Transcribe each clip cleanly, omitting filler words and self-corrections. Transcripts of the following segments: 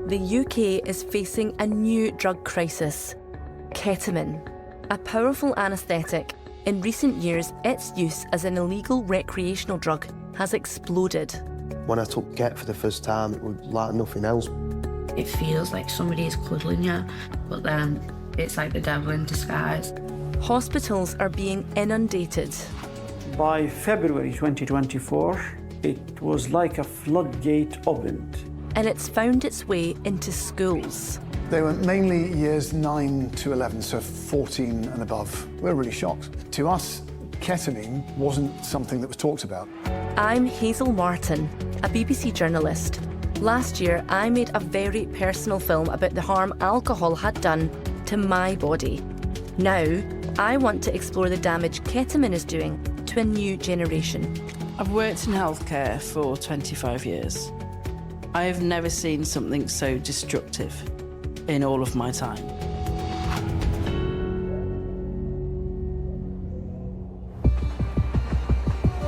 The UK is facing a new drug crisis: ketamine, a powerful anaesthetic. In recent years, its use as an illegal recreational drug has exploded. When I took Ket for the first time, it was like nothing else. It feels like somebody is cuddling you, but then it's like the devil in disguise. Hospitals are being inundated. By February 2024, it was like a floodgate opened. And it's found its way into schools. They were mainly years 9 to 11, so 14 and above. We're really shocked. To us, ketamine wasn't something that was talked about. I'm Hazel Martin, a BBC journalist. Last year, I made a very personal film about the harm alcohol had done to my body. Now, I want to explore the damage ketamine is doing to a new generation. I've worked in healthcare for 25 years. I have never seen something so destructive in all of my time.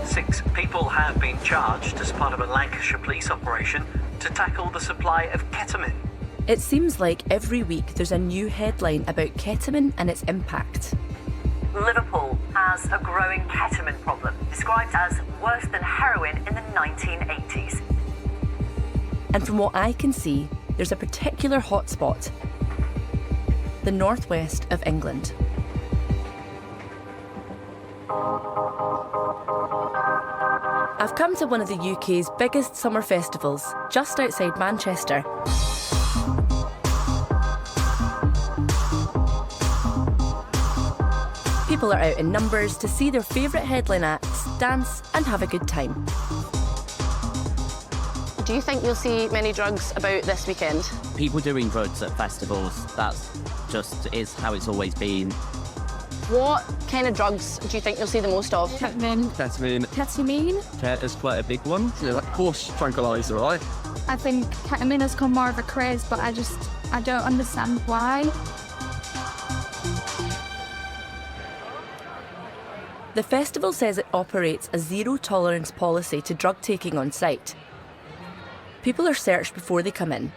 Six people have been charged as part of a Lancashire police operation to tackle the supply of ketamine. It seems like every week there's a new headline about ketamine and its impact. Liverpool has a growing ketamine problem, described as worse than heroin in the 1980s. And from what I can see, there's a particular hotspot: the northwest of England. I've come to one of the UK's biggest summer festivals, just outside Manchester. People are out in numbers to see their favourite headline acts, dance and have a good time. Do you think you'll see many drugs about this weekend? People doing drugs at festivals, that's just is how it's always been. What kind of drugs do you think you'll see the most of? Ketamine. Ket is quite a big one. Like horse tranquilizer, right? I think ketamine has become more of a craze, but I don't understand why. The festival says it operates a zero-tolerance policy to drug taking on site. People are searched before they come in.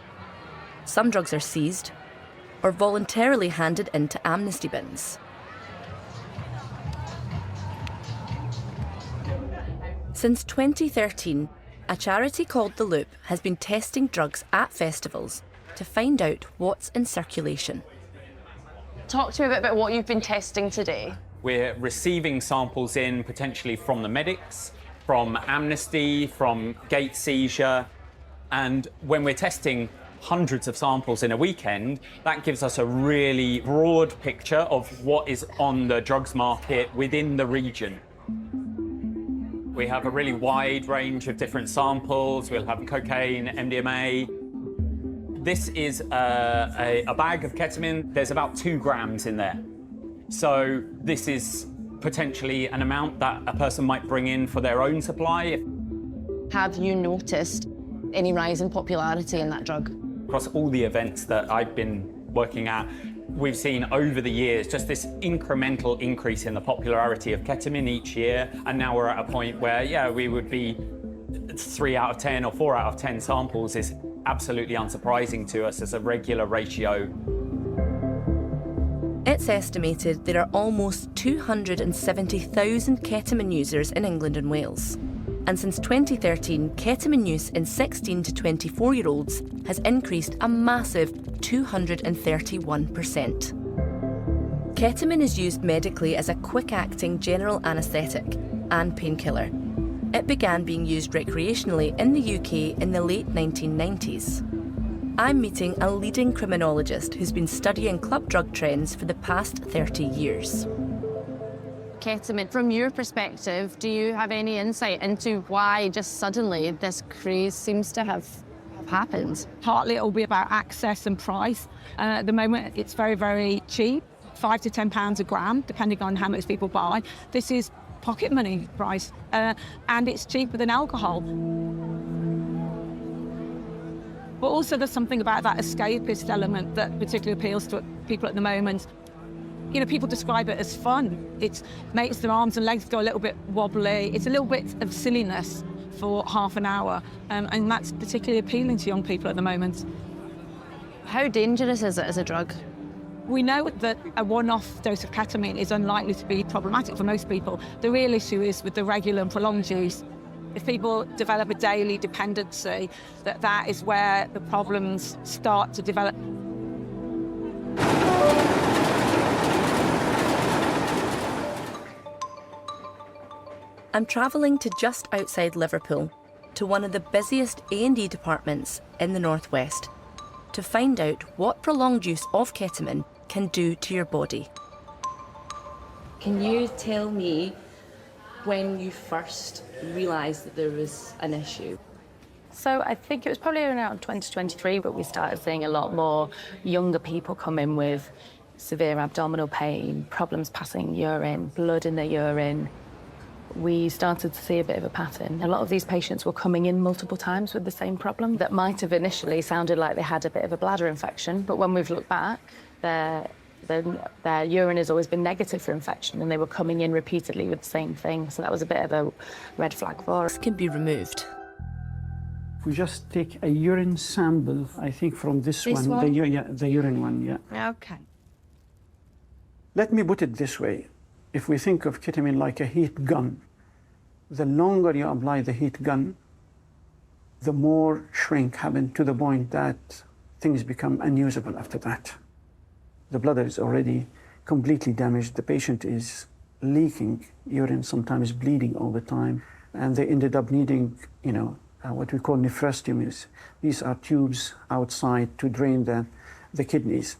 Some drugs are seized or voluntarily handed into amnesty bins. Since 2013, a charity called The Loop has been testing drugs at festivals to find out what's in circulation. Talk to me a bit about what you've been testing today. We're receiving samples in potentially from the medics, from Amnesty, from gate seizure, and when we're testing hundreds of samples in a weekend, that gives us a really broad picture of what is on the drugs market within the region. We have a really wide range of different samples. We'll have cocaine, MDMA. This is a bag of ketamine. There's about 2 grams in there. So this is potentially an amount that a person might bring in for their own supply. Have you noticed any rise in popularity in that drug? Across all the events that I've been working at, we've seen over the years just this incremental increase in the popularity of ketamine each year. And now we're at a point where, yeah, we would be 3 out of 10 or 4 out of 10 samples is absolutely unsurprising to us as a regular ratio. It's estimated there are almost 270,000 ketamine users in England and Wales. And since 2013, ketamine use in 16 to 24-year-olds has increased a massive 231%. Ketamine is used medically as a quick-acting general anaesthetic and painkiller. It began being used recreationally in the UK in the late 1990s. I'm meeting a leading criminologist who's been studying club drug trends for the past 30 years. Ketamine, from your perspective, do you have any insight into why just suddenly this craze seems to have happened? Partly it'll be about access and price. At the moment, it's very, very cheap, £5 to £10 a gram, depending on how much people buy. This is pocket money price, and it's cheaper than alcohol. But also there's something about that escapist element that particularly appeals to people at the moment. You know, people describe it as fun. It makes their arms and legs go a little bit wobbly. It's a little bit of silliness for half an hour, and that's particularly appealing to young people at the moment. How dangerous is it as a drug? We know that a one-off dose of ketamine is unlikely to be problematic for most people. The real issue is with the regular and prolonged use. If people develop a daily dependency, that is where the problems start to develop. I'm travelling to just outside Liverpool, to one of the busiest A&E departments in the northwest, to find out what prolonged use of ketamine can do to your body. Can you tell me when you first realised that there was an issue? So I think it was probably around 2023, but we started seeing a lot more younger people come in with severe abdominal pain, problems passing urine, blood in their urine. We started to see a bit of a pattern. A lot of these patients were coming in multiple times with the same problem that might have initially sounded like they had a bit of a bladder infection, but when we've looked back, their urine has always been negative for infection, and they were coming in repeatedly with the same thing, so that was a bit of a red flag for us. This can be removed. If we just take a urine sample, I think from this one? The urine one, yeah. Okay. Let me put it this way. If we think of ketamine like a heat gun, the longer you apply the heat gun, the more shrink happen to the point that things become unusable after that. The bladder is already completely damaged. The patient is leaking urine, sometimes bleeding all the time, and they ended up needing, what we call nephrostomies. These are tubes outside to drain the kidneys.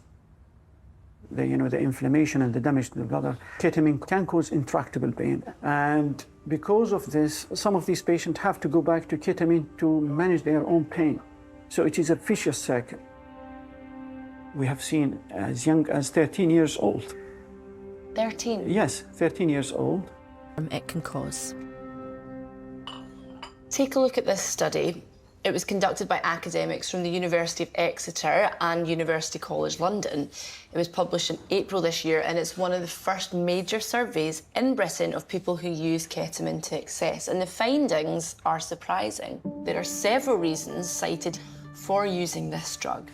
The inflammation and the damage to the bladder. Ketamine can cause intractable pain. And because of this, some of these patients have to go back to ketamine to manage their own pain. So it is a vicious cycle. We have seen as young as 13 years old. 13? Yes, 13 years old. It can cause. Take a look at this study. It was conducted by academics from the University of Exeter and University College London. It was published in April this year, and it's one of the first major surveys in Britain of people who use ketamine to excess. And the findings are surprising. There are several reasons cited for using this drug,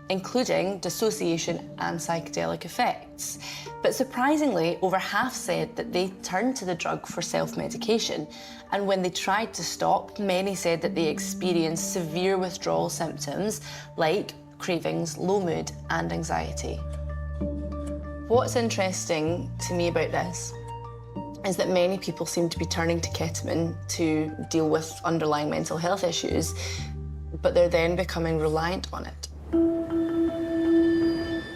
including dissociation and psychedelic effects. But surprisingly, over half said that they turned to the drug for self-medication. And when they tried to stop, many said that they experienced severe withdrawal symptoms like cravings, low mood, and anxiety. What's interesting to me about this is that many people seem to be turning to ketamine to deal with underlying mental health issues, but they're then becoming reliant on it.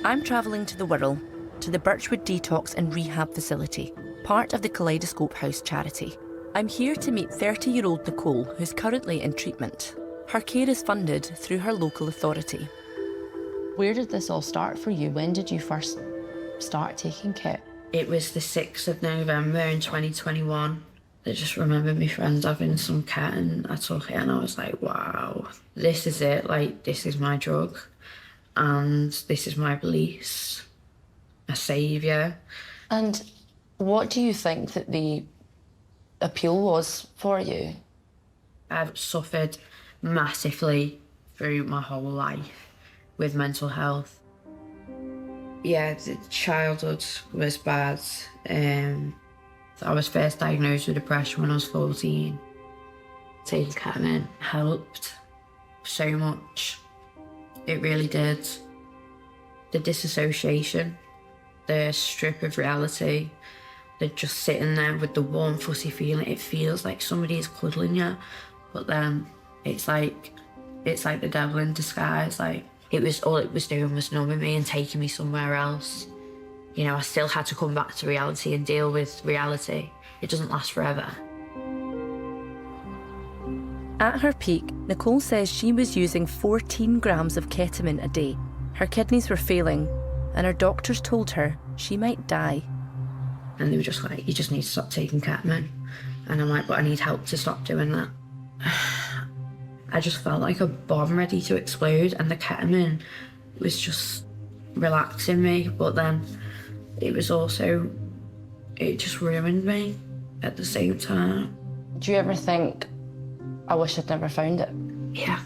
I'm travelling to the Wirral, to the Birchwood Detox and Rehab Facility, part of the Kaleidoscope House charity. I'm here to meet 30-year-old Nicole, who's currently in treatment. Her care is funded through her local authority. Where did this all start for you? When did you first start taking Ket? It was the 6th of November in 2021. I just remember my friends having some Ket, and I took it and I was like, wow, this is it. Like, this is my drug. And this is my release, a saviour. And what do you think that the appeal was for you? I've suffered massively through my whole life with mental health. Yeah, the childhood was bad. I was first diagnosed with depression when I was 14. Taking ketamine helped so much. It really did. The disassociation, the strip of reality, the just sitting there with the warm, fuzzy feeling. It feels like somebody is cuddling you, but then it's like the devil in disguise. Like, all it was doing was numbing me and taking me somewhere else. I still had to come back to reality and deal with reality. It doesn't last forever. At her peak, Nicole says she was using 14 grams of ketamine a day. Her kidneys were failing, and her doctors told her she might die. And they were just like, you just need to stop taking ketamine. And I'm like, but I need help to stop doing that. I just felt like a bomb ready to explode, and the ketamine was just relaxing me, but then it just ruined me at the same time. Do you ever think, I wish I'd never found it? Yeah.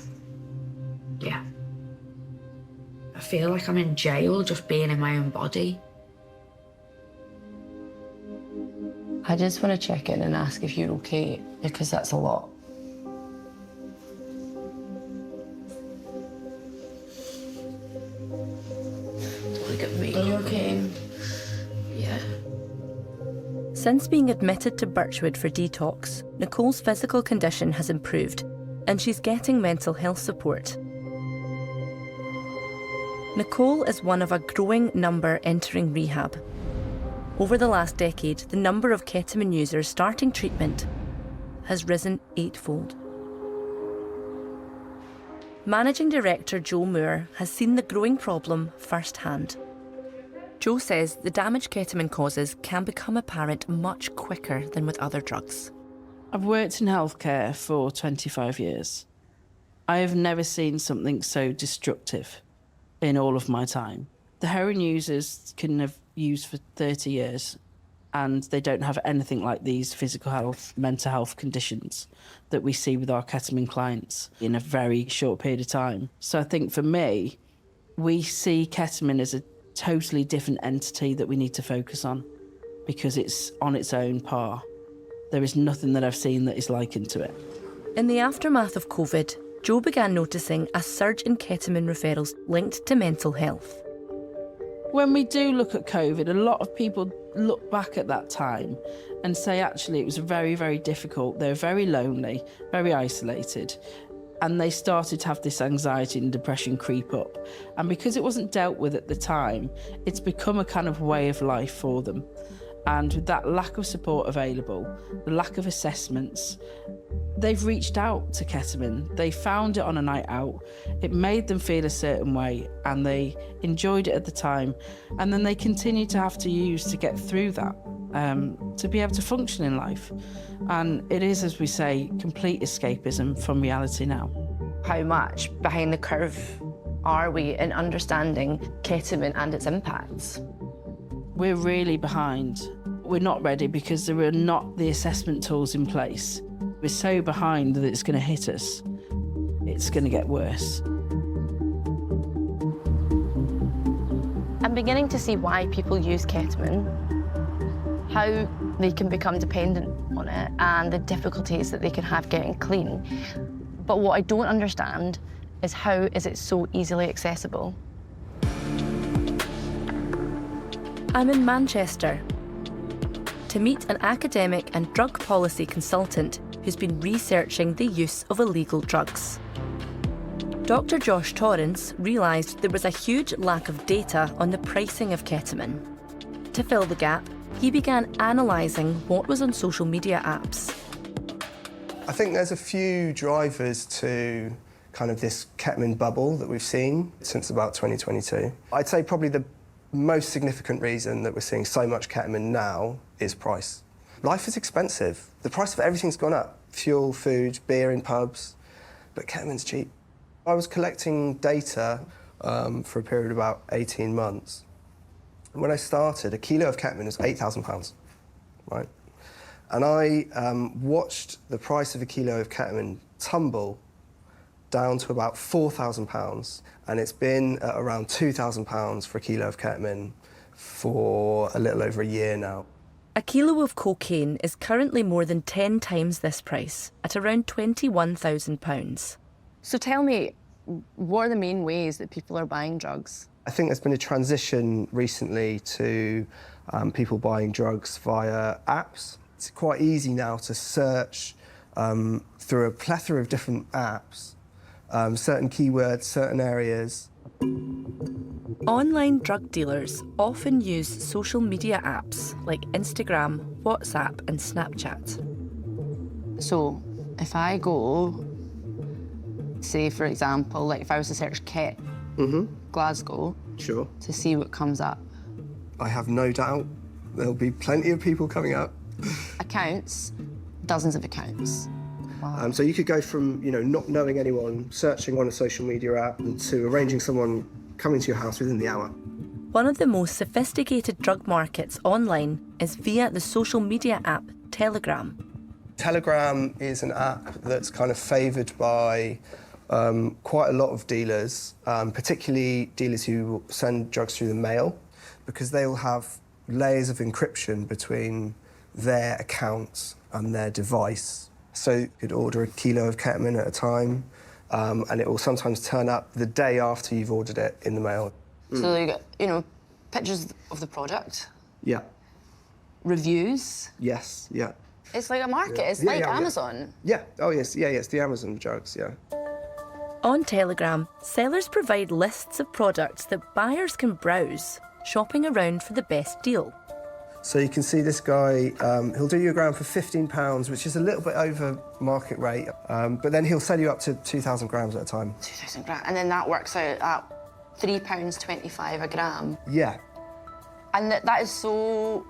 I feel like I'm in jail just being in my own body. I just want to check in and ask if you're okay, because that's a lot. Look at me. Are you okay? Yeah. Since being admitted to Birchwood for detox, Nicole's physical condition has improved and she's getting mental health support. Nicole is one of a growing number entering rehab. Over the last decade, the number of ketamine users starting treatment has risen 8-fold. Managing Director Joe Moore has seen the growing problem firsthand. Joe says the damage ketamine causes can become apparent much quicker than with other drugs. I've worked in healthcare for 25 years. I have never seen something so destructive in all of my time. The heroin users can have used for 30 years and they don't have anything like these physical health, mental health conditions that we see with our ketamine clients in a very short period of time. So I think for me, we see ketamine as a totally different entity that we need to focus on because it's on its own par. There is nothing that I've seen that is likened to it. In the aftermath of COVID, Joe began noticing a surge in ketamine referrals linked to mental health. When we do look at COVID, a lot of people look back at that time and say, actually, it was very, very difficult. They were very lonely, very isolated, and they started to have this anxiety and depression creep up. And because it wasn't dealt with at the time, it's become a kind of way of life for them. And with that lack of support available, the lack of assessments, they've reached out to ketamine. They found it on a night out. It made them feel a certain way and they enjoyed it at the time. And then they continue to have to use to get through that, to be able to function in life. And it is, as we say, complete escapism from reality now. How much behind the curve are we in understanding ketamine and its impacts? We're really behind. We're not ready because there are not the assessment tools in place. We're so behind that it's going to hit us. It's going to get worse. I'm beginning to see why people use ketamine, how they can become dependent on it, and the difficulties that they can have getting clean. But what I don't understand is how is it so easily accessible? I'm in Manchester to meet an academic and drug policy consultant who's been researching the use of illegal drugs. Dr. Josh Torrance realised there was a huge lack of data on the pricing of ketamine. To fill the gap, he began analysing what was on social media apps. I think there's a few drivers to kind of this ketamine bubble that we've seen since about 2022. I'd say probably the most significant reason that we're seeing so much ketamine now is price. Life is expensive. The price of everything's gone up. Fuel, food, beer in pubs, but ketamine's cheap. I was collecting data for a period of about 18 months. When I started, a kilo of ketamine was £8,000, right? And I watched the price of a kilo of ketamine tumble down to about £4,000, and it's been at around £2,000 for a kilo of ketamine for a little over a year now. A kilo of cocaine is currently more than 10 times this price, at around £21,000. So tell me, what are the main ways that people are buying drugs? I think there's been a transition recently to people buying drugs via apps. It's quite easy now to search through a plethora of different apps, certain keywords, certain areas. Online drug dealers often use social media apps like Instagram, WhatsApp and Snapchat. So if I go, say for example, like if I was to search Ket, Glasgow, Sure. to see what comes up. I have no doubt there'll be plenty of people coming up. Accounts, dozens of accounts. Wow. So you could go from, not knowing anyone, searching on a social media app, to arranging someone coming to your house within the hour. One of the most sophisticated drug markets online is via the social media app Telegram. Telegram is an app that's kind of favoured by Quite a lot of dealers, particularly dealers who send drugs through the mail, because they will have layers of encryption between their accounts and their device. So you could order a kilo of ketamine at a time, and it will sometimes turn up the day after you've ordered it in the mail. So you get, you know, pictures of the product. Yeah. Reviews. Yes, yeah. It's like a market, Yeah. it's Yeah, like yeah, Amazon. Yeah, oh yes, yeah, yes, the Amazon drugs, yeah. On Telegram, sellers provide lists of products that buyers can browse, shopping around for the best deal. So you can see this guy, he'll do you a gram for £15, which is a little bit over market rate, but then he'll sell you up to 2,000 grams at a time. 2,000 grams, and then that works out at £3.25 a gram. Yeah. And that is so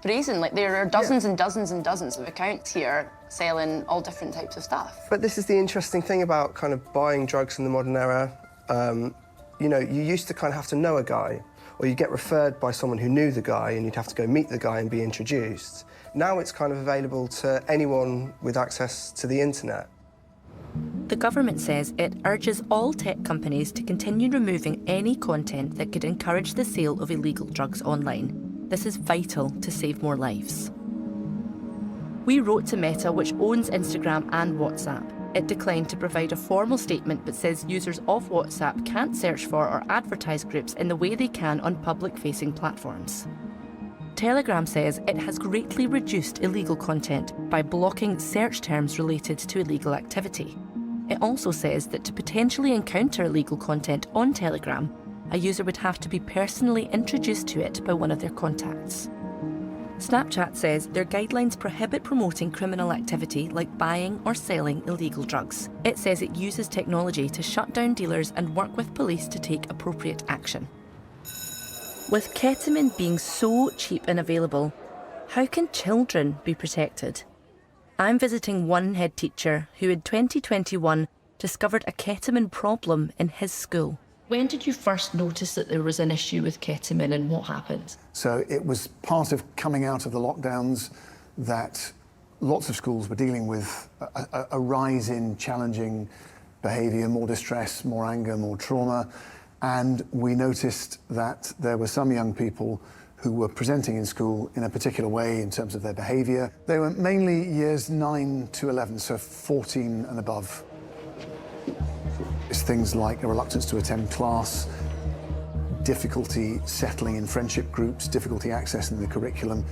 brazen. Like, there are dozens and dozens and dozens of accounts here selling all different types of stuff. But this is the interesting thing about kind of buying drugs in the modern era. You know, you used to kind of have to know a guy, or you get referred by someone who knew the guy and you'd have to go meet the guy and be introduced. Now it's kind of available to anyone with access to the internet. The government says it urges all tech companies to continue removing any content that could encourage the sale of illegal drugs online. This is vital to save more lives. We wrote to Meta, which owns Instagram and WhatsApp. It declined to provide a formal statement, but says users of WhatsApp can't search for or advertise groups in the way they can on public-facing platforms. Telegram says it has greatly reduced illegal content by blocking search terms related to illegal activity. It also says that to potentially encounter illegal content on Telegram, a user would have to be personally introduced to it by one of their contacts. Snapchat says their guidelines prohibit promoting criminal activity like buying or selling illegal drugs. It says it uses technology to shut down dealers and work with police to take appropriate action. With ketamine being so cheap and available, how can children be protected? I'm visiting one head teacher who in 2021 discovered a ketamine problem in his school. When did you first notice that there was an issue with ketamine and what happened? So it was part of coming out of the lockdowns that lots of schools were dealing with a rise in challenging behaviour, more distress, more anger, more trauma. And we noticed that there were some young people who were presenting in school in a particular way in terms of their behaviour. They were mainly years 9 to 11, so 14 and above. It's things like a reluctance to attend class, difficulty settling in friendship groups, difficulty accessing the curriculum.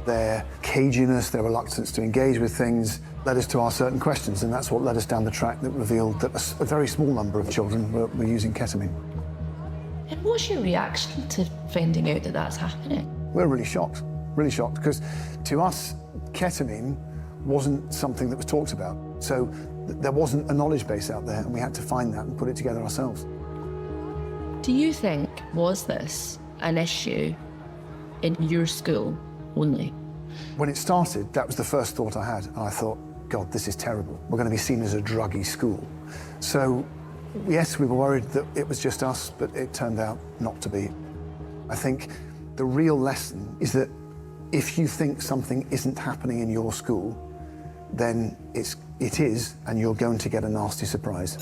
Their caginess, their reluctance to engage with things led us to ask certain questions, and that's what led us down the track that revealed that a very small number of children were using ketamine. And what's your reaction to finding out that that's happening? We're really shocked, because to us, ketamine wasn't something that was talked about. So there wasn't a knowledge base out there, and we had to find that and put it together ourselves. Do you think, was this an issue in your school only? When it started, that was the first thought I had, and I thought, God, this is terrible. We're going to be seen as a druggy school. So, yes, we were worried that it was just us, but it turned out not to be. I think the real lesson is that if you think something isn't happening in your school, then it is, and you're going to get a nasty surprise.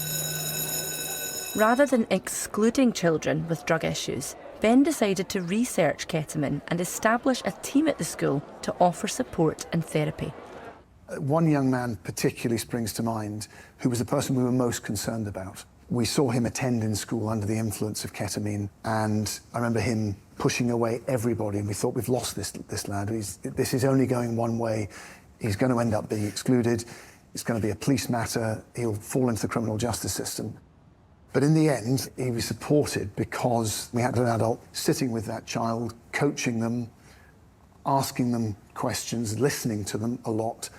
Rather than excluding children with drug issues, Ben decided to research ketamine and establish a team at the school to offer support and therapy. One young man particularly springs to mind who was the person we were most concerned about. We saw him attend in school under the influence of ketamine, and I remember him pushing away everybody, and we thought, we've lost this lad. This is only going one way. He's going to end up being excluded. It's going to be a police matter. He'll fall into the criminal justice system. But in the end, he was supported because we had an adult sitting with that child, coaching them, asking them questions, listening to them a lot.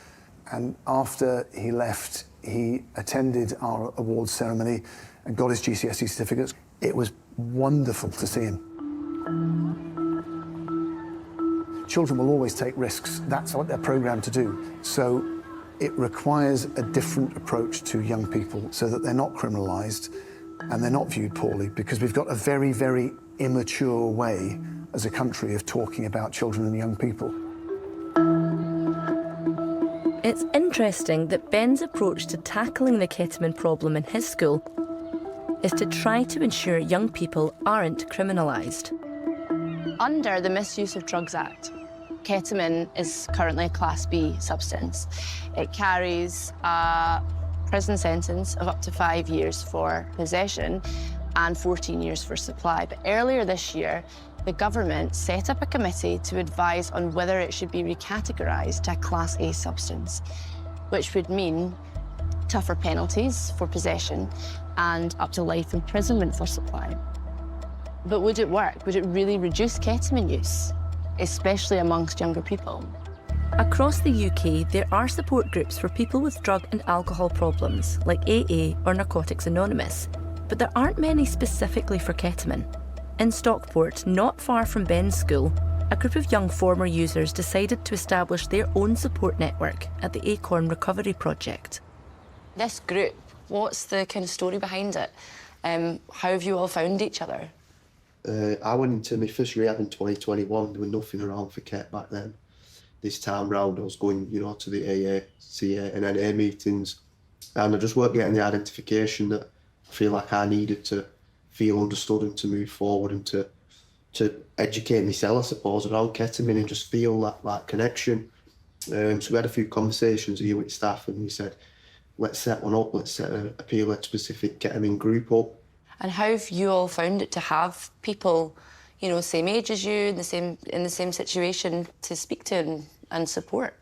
And after he left, he attended our awards ceremony and got his GCSE certificates. It was wonderful to see him. Children will always take risks. That's what they're programmed to do. So it requires a different approach to young people so that they're not criminalised and they're not viewed poorly, because we've got a very, very immature way as a country of talking about children and young people. It It's interesting that Ben's approach to tackling the ketamine problem in his school is to try to ensure young people aren't criminalised. Under the Misuse of Drugs Act, ketamine is currently a Class B substance. It carries a prison sentence of up to 5 years for possession and 14 years for supply. But earlier this year, the government set up a committee to advise on whether it should be recategorised to a Class A substance, which would mean tougher penalties for possession and up to life imprisonment for supply. But would it work? Would it really reduce ketamine use, especially amongst younger people? Across the UK, there are support groups for people with drug and alcohol problems, like AA or Narcotics Anonymous, but there aren't many specifically for ketamine. In Stockport, not far from Ben's school, a group of young former users decided to establish their own support network at the Acorn Recovery Project. This group, what's the kind of story behind it? How have you all found each other? I went into my first rehab in 2021. There was nothing around for Ket back then. This time round, I was going, to the AA, CA and NA meetings, and I just weren't getting the identification that I feel like I needed to feel understood and to move forward and to educate myself, I suppose, around ketamine and just feel that connection. So we had a few conversations here with staff and we said, let's set one up, let's set a PLS-specific ketamine group up. And how have you all found it to have people, same age as you, in the same situation to speak to and support?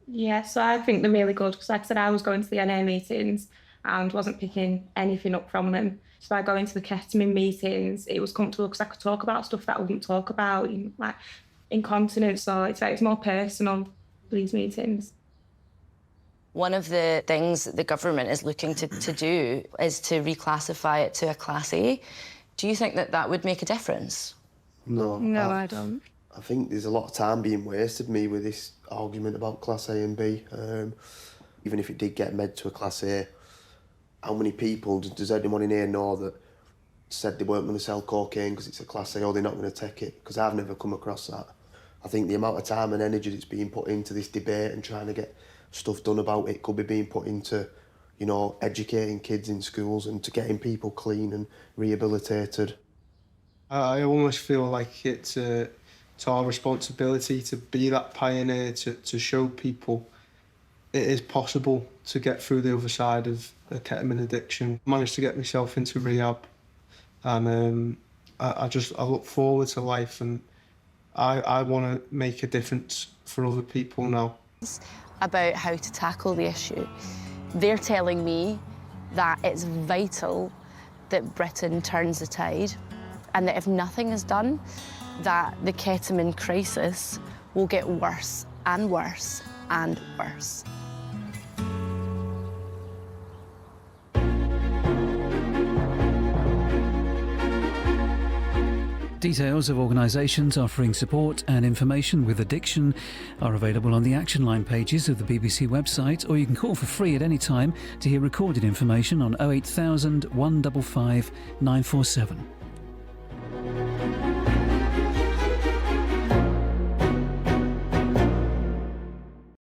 Yeah, so I think they're really good because, like I said, I was going to the NA meetings and wasn't picking anything up from them. So by going to the ketamine meetings, it was comfortable because I could talk about stuff that I wouldn't talk about, like incontinence, so it's more personal, these meetings. One of the things that the government is looking to do is to reclassify it to a Class A. Do you think that would make a difference? No. No, I don't. I think there's a lot of time being wasted with this argument about Class A and B. Even if it did get made to a Class A, how many people, does anyone in here know that said they weren't going to sell cocaine because it's a Class A or they're not going to take it? Because I've never come across that. I think the amount of time and energy that's being put into this debate and trying to get stuff done about it could be being put into, educating kids in schools and to getting people clean and rehabilitated. I almost feel like it's our responsibility to be that pioneer, to show people it is possible to get through the other side of a ketamine addiction. I managed to get myself into rehab and I look forward to life and I want to make a difference for other people now. About how to tackle the issue. They're telling me that it's vital that Britain turns the tide and that if nothing is done, that the ketamine crisis will get worse and worse and worse. Details of organisations offering support and information with addiction are available on the Action Line pages of the BBC website, or you can call for free at any time to hear recorded information on 08000 155 947.